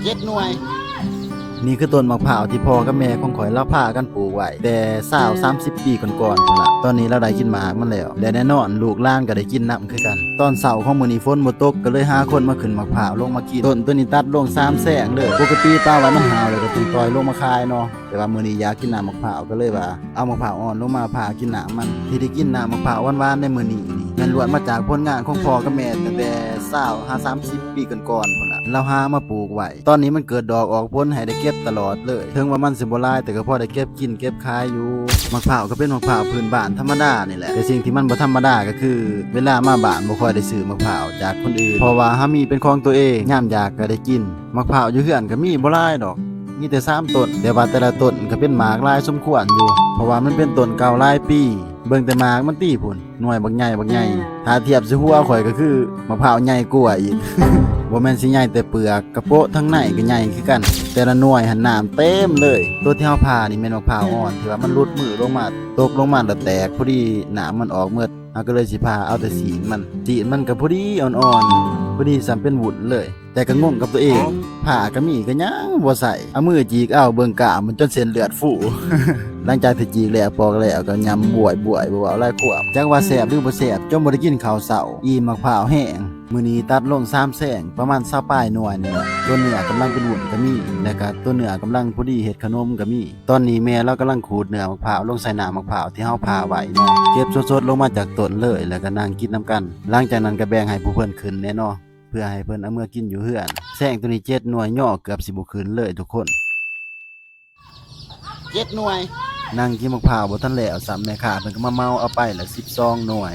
7 หน่วยนี่คือต้นมะพร้าวที่พ่อกับแม่ของข่อยเล่าพากันปลูกไว้แต่20-30 ปีก่อนๆพุ่นล่ะตอนนี้เราได้กินหมากมันแล้วและแน่นอนลูกหลานก็ได้กินน้ำคือกันตอนเช้าของมื้อนี้ฝนบ่ตกก็เลยหาคนมาขึ้นมะพร้าวลงมากินต้นตัวนี้ตัดลง3แสงเลยปกติตาไว้มันหาวเลยก็ต้องปล่อยลงมาขายเนาะแต่ว่ามื้อนี้อยากกินน้ำมะพร้าวก็เลยว่าเอามะพร้าวอ่อนลงมาพากินน้ำมันที่ได้กินน้ำมะพร้าวหวานๆในมื้อนี้นี่แม่นล้วนมาจากผลงานของพ่อกับแม่ตั้งแต่20-30 ปีก่อนๆพุ่นล่ะเราหามาปลูกไว้ตอนนี้มันเกิดดอกออกผลให้ได้เก็บตลอดเลยถึงว่ามันสิบ่หลายแต่ก็พอได้เก็บกินเก็บขายอยู่มะพร้าวก็เป็นมะพร้าวพื้นบ้านธรรมดานี่แหละแต่สิ่งที่มันบ่ธรรมดาก็คือเวลามาบ้านบ่ค่อยได้ซื้อมะพร้าวจากคนอื่นเพราะว่าเฮามีเป็นของตัวเองยามอยากก็ได้กินมะพร้าวอยู่เฮือนก็มีบ่หลายดอกมีแต่3ต้นแต่ว่าแต่ละต้นก็เป็นหมากหลายสมควรอยู่เพราะว่ามันเป็นต้นเก่าหลายปีเบิ่งแต่หมากมันตีพุ่นหน่วยบักใหญ่ถ้าเทียบสิหัวข่อยก็คือมะพร้าวใหญ่กว่าอีก บ่แม่นสิใหญ่แต่เปลือกกระโปะทั้งในก็ใหญ่คือกันแต่ละหน่วยหันน้ำเต็มเลยตัวที่เฮาผ่านี่แม่นมะพร้าวอ่อนที่ว่ามันหลุดมือลงมาตกลงมาแล้วแตกพอดีน้ำมันออกเมื่อเฮาก็เลยสิผ่าเอาแต่สีมันก็พอดีอ่อนๆพอดีสำเป็นวุ้นเลยแต่ก็งงกับตัวเองผ่าก็มีก็ยังบ่ใส่เอามือจีกเอาเบิ่งกะมันจนเส้นเลือดฟู่ หลังจากที่จีกแล้วปอกแล้วก็ยำบวยบ่เว้าหลายขวบจักว่าแซ่บหรือบ่แซ่บจนบ่ได้กินข้าวเช้าอิ่มมะพร้าวแห้งมื้อนี้ตัดลง3แสงประมาณ20ปลายหน่วยนี่แหละตัวเนื้อกำลังเป็นวุ้นก็มีแล้วก็ตัวเนื้อกำลังพอดีเฮ็ดขนมก็มีตอนนี้แม่เรากำลังขูดเนื้อมะพร้าวลงใส่น้ำมะพร้าวที่เฮาผ่าไว้เนาะเก็บสดๆลงมาจากต้นเลยแล้วก็นั่งกินนํกันหลังจากนั้นก็แบ่งให้ผู้เพิ่นขึ้นแน่เนาะเพื่อให้เพิ่นเอามื่อกินอยู่เฮือนแสงตัวนี้7หน่วยย่อเกือบสิบ่ขึ้นเลยทุกคน7 หน่วยนั่งกินมะพร้าวบ่ทันแล้วซ้ำแม่ค้าเพิ่นก็มาเมาเอาไปละ12 หน่วย